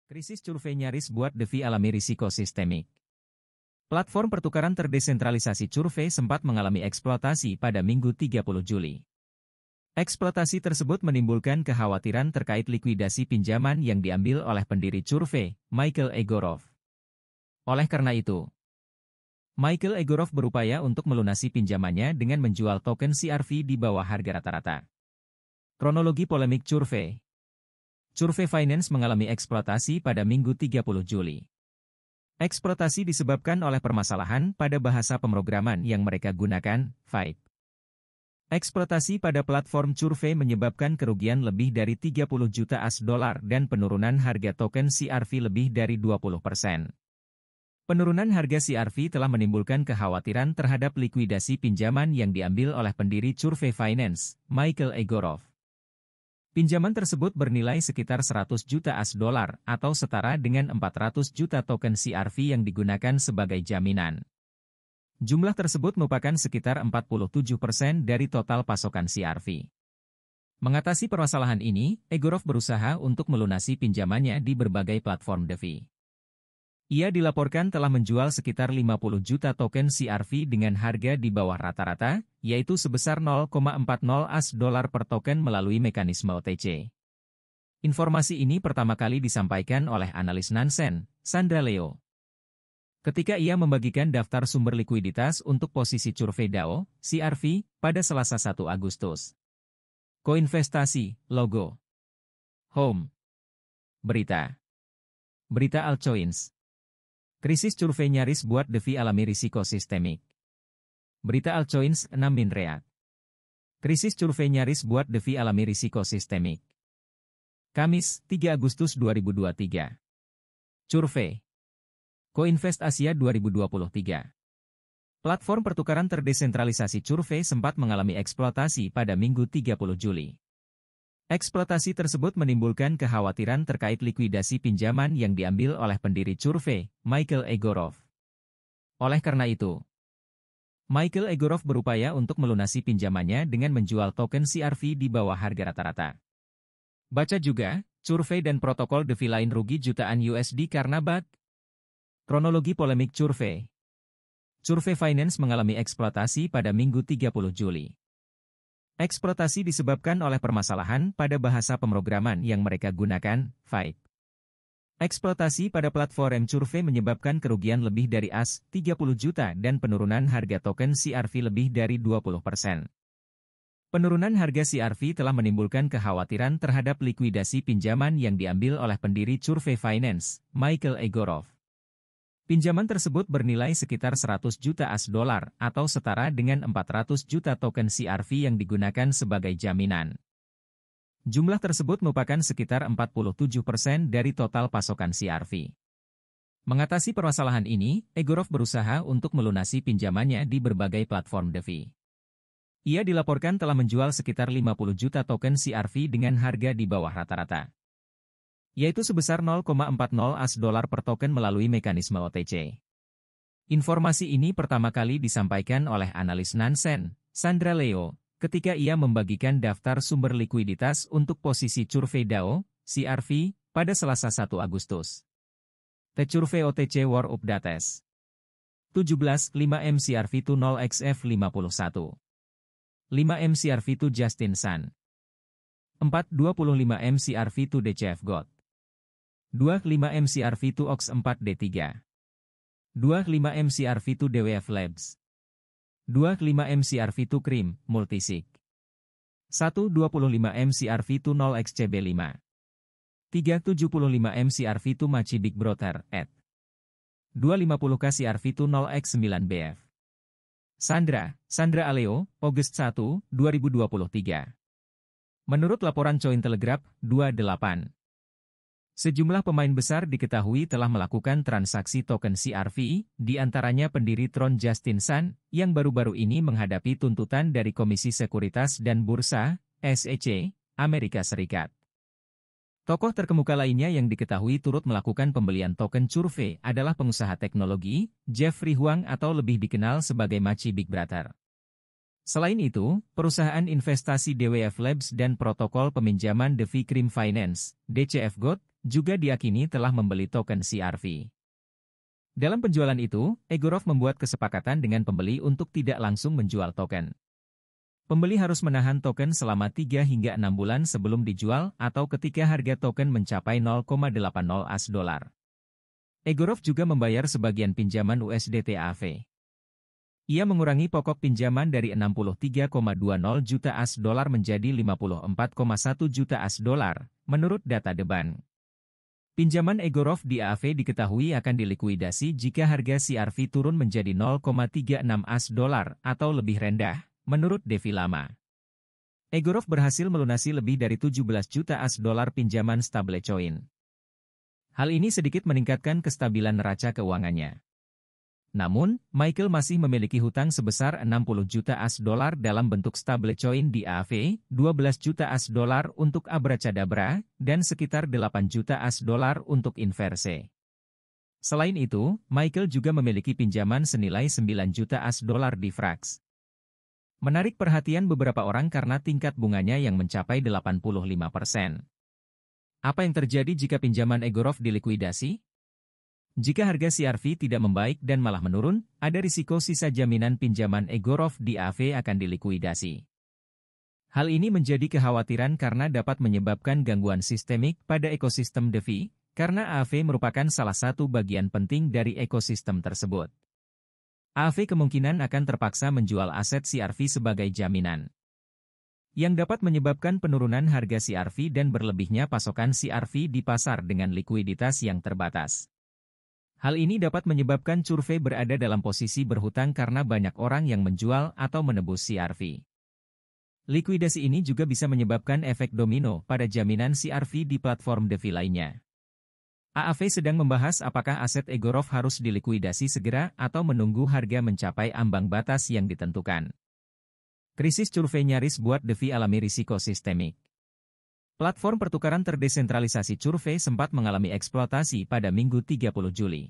Krisis Curvey nyaris buat DeFi alami risiko sistemik. Platform pertukaran terdesentralisasi Curvey sempat mengalami eksploitasi pada Minggu 30 Juli. Eksploitasi tersebut menimbulkan kekhawatiran terkait likuidasi pinjaman yang diambil oleh pendiri Curvey, Michael Egorov. Oleh karena itu, Michael Egorov berupaya untuk melunasi pinjamannya dengan menjual token CRV di bawah harga rata-rata. Kronologi polemik Curvey. Curvey Finance mengalami eksploitasi pada Minggu 30 Juli. Eksploitasi disebabkan oleh permasalahan pada bahasa pemrograman yang mereka gunakan, Vype. Eksploitasi pada platform Curvey menyebabkan kerugian lebih dari 30 juta US dollar dan penurunan harga token CRV lebih dari 20%. Penurunan harga CRV telah menimbulkan kekhawatiran terhadap likuidasi pinjaman yang diambil oleh pendiri Curvey Finance, Michael Egorov. Pinjaman tersebut bernilai sekitar 100 juta US dollar atau setara dengan 400 juta token CRV yang digunakan sebagai jaminan. Jumlah tersebut merupakan sekitar 47% dari total pasokan CRV. Mengatasi permasalahan ini, Egorov berusaha untuk melunasi pinjamannya di berbagai platform DeFi. Ia dilaporkan telah menjual sekitar 50 juta token CRV dengan harga di bawah rata-rata, yaitu sebesar 0,40 US dollar per token melalui mekanisme OTC. Informasi ini pertama kali disampaikan oleh analis Nansen, Sandra Leo. Ketika ia membagikan daftar sumber likuiditas untuk posisi Curvey DAO, CRV, pada Selasa 1 Agustus. Koinvestasi, logo. Home. Berita. Berita Altcoins. Krisis Curvey nyaris buat DeFi alami risiko sistemik. Berita Altcoins 6 Min React. Krisis Curvey nyaris buat DeFi alami risiko sistemik. Kamis, 3 Agustus 2023. Curvey. Coinvest Asia 2023. Platform pertukaran terdesentralisasi Curvey sempat mengalami eksploitasi pada Minggu 30 Juli. Eksploitasi tersebut menimbulkan kekhawatiran terkait likuidasi pinjaman yang diambil oleh pendiri Curvey, Michael Egorov. Oleh karena itu, Michael Egorov berupaya untuk melunasi pinjamannya dengan menjual token CRV di bawah harga rata-rata. Baca juga, Curvey dan protokol DeFi lain rugi jutaan USD karena bug. Kronologi polemik Curvey. Curvey Finance mengalami eksploitasi pada Minggu 30 Juli. Eksploitasi disebabkan oleh permasalahan pada bahasa pemrograman yang mereka gunakan, Vype. Eksploitasi pada platform Curvey menyebabkan kerugian lebih dari US 30 juta dan penurunan harga token CRV lebih dari 20%. Penurunan harga CRV telah menimbulkan kekhawatiran terhadap likuidasi pinjaman yang diambil oleh pendiri Curvey Finance, Michael Egorov. Pinjaman tersebut bernilai sekitar 100 juta US dollar atau setara dengan 400 juta token CRV yang digunakan sebagai jaminan. Jumlah tersebut merupakan sekitar 47% dari total pasokan CRV. Mengatasi permasalahan ini, Egorov berusaha untuk melunasi pinjamannya di berbagai platform DeFi. Ia dilaporkan telah menjual sekitar 50 juta token CRV dengan harga di bawah rata-rata, yaitu sebesar 0,40 US dollar per token melalui mekanisme OTC. Informasi ini pertama kali disampaikan oleh analis Nansen, Sandra Leo, ketika ia membagikan daftar sumber likuiditas untuk posisi Curvey DAO, CRV, pada Selasa 1 Agustus. Curvey OTC War Updates. 17, 5M CRV2 0xF51. 5M CRV2 Justin Sun. 4, 25M CRV2 DCF God. 25 MCRV2 OX 4D3. 25 MCRV2 DWF Labs. 25 MCRV2 Cream, Multisig. 125 MCRV2 0xCB5. 375 MCRV2 Machi Big Brother, @ 250K CRV2 0x9BF. Sandra Aleo, August 1, 2023. Menurut laporan Cointelegraph, 28. Sejumlah pemain besar diketahui telah melakukan transaksi token CRV, di antaranya pendiri Tron Justin Sun, yang baru-baru ini menghadapi tuntutan dari Komisi Sekuritas dan Bursa, SEC, Amerika Serikat. Tokoh terkemuka lainnya yang diketahui turut melakukan pembelian token Curvey adalah pengusaha teknologi, Jeffrey Huang atau lebih dikenal sebagai Machi Big Brother. Selain itu, perusahaan investasi DWF Labs dan protokol peminjaman DeFi Cream Finance, DCF God, juga diakini telah membeli token CRV. Dalam penjualan itu, Egorov membuat kesepakatan dengan pembeli untuk tidak langsung menjual token. Pembeli harus menahan token selama 3 hingga 6 bulan sebelum dijual atau ketika harga token mencapai 0,80 AS dolar. Egorov juga membayar sebagian pinjaman USDT AAV. Ia mengurangi pokok pinjaman dari 63,20 juta AS dolar menjadi 54,1 juta AS dolar, menurut data The Bank. Pinjaman Egorov di AAV diketahui akan dilikuidasi jika harga CRV turun menjadi 0,36 AS dolar atau lebih rendah, menurut Devi Lama. Egorov berhasil melunasi lebih dari 17 juta AS dolar pinjaman stablecoin. Hal ini sedikit meningkatkan kestabilan neraca keuangannya. Namun, Michael masih memiliki hutang sebesar 60 juta AS dolar dalam bentuk stablecoin di AAV, 12 juta AS dolar untuk Abracadabra, dan sekitar 8 juta AS dolar untuk Inverse. Selain itu, Michael juga memiliki pinjaman senilai 9 juta AS dolar di Frax. Menarik perhatian beberapa orang karena tingkat bunganya yang mencapai 85%. Apa yang terjadi jika pinjaman Egorov dilikuidasi? Jika harga CRV tidak membaik dan malah menurun, ada risiko sisa jaminan pinjaman Egorov di AAV akan dilikuidasi. Hal ini menjadi kekhawatiran karena dapat menyebabkan gangguan sistemik pada ekosistem DeFi, karena AAV merupakan salah satu bagian penting dari ekosistem tersebut. AAV kemungkinan akan terpaksa menjual aset CRV sebagai jaminan, yang dapat menyebabkan penurunan harga CRV dan berlebihnya pasokan CRV di pasar dengan likuiditas yang terbatas. Hal ini dapat menyebabkan Curve berada dalam posisi berhutang karena banyak orang yang menjual atau menebus CRV. Likuidasi ini juga bisa menyebabkan efek domino pada jaminan CRV di platform DeFi lainnya. AAV sedang membahas apakah aset Egorov harus dilikuidasi segera atau menunggu harga mencapai ambang batas yang ditentukan. Krisis Curve nyaris buat DeFi alami risiko sistemik. Platform pertukaran terdesentralisasi Curve sempat mengalami eksploitasi pada Minggu 30 Juli.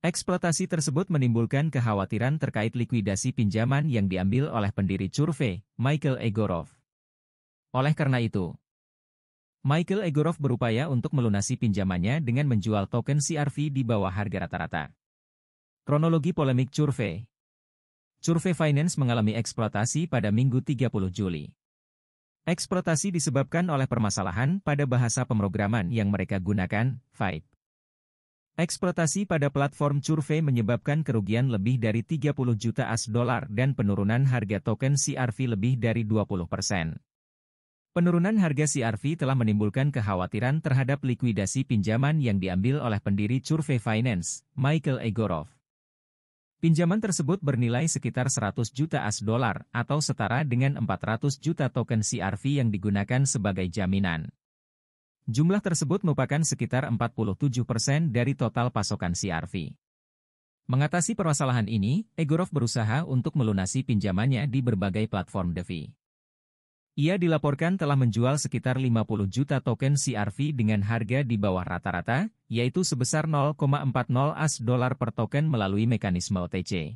Eksploitasi tersebut menimbulkan kekhawatiran terkait likuidasi pinjaman yang diambil oleh pendiri Curve, Michael Egorov. Oleh karena itu, Michael Egorov berupaya untuk melunasi pinjamannya dengan menjual token CRV di bawah harga rata-rata. Kronologi polemik Curve. Curve Finance mengalami eksploitasi pada Minggu 30 Juli. Eksploitasi disebabkan oleh permasalahan pada bahasa pemrograman yang mereka gunakan, Fight. Eksploitasi pada platform Curve menyebabkan kerugian lebih dari 30 juta AS dolar dan penurunan harga token CRV lebih dari 20%. Penurunan harga CRV telah menimbulkan kekhawatiran terhadap likuidasi pinjaman yang diambil oleh pendiri Curve Finance, Michael Egorov. Pinjaman tersebut bernilai sekitar 100 juta AS dolar atau setara dengan 400 juta token CRV yang digunakan sebagai jaminan. Jumlah tersebut merupakan sekitar 47% dari total pasokan CRV. Mengatasi permasalahan ini, Egorov berusaha untuk melunasi pinjamannya di berbagai platform DeFi. Ia dilaporkan telah menjual sekitar 50 juta token CRV dengan harga di bawah rata-rata, yaitu sebesar 0,40 AS dolar per token melalui mekanisme OTC.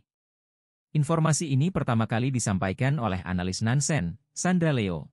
Informasi ini pertama kali disampaikan oleh analis Nansen, Sandra Leo.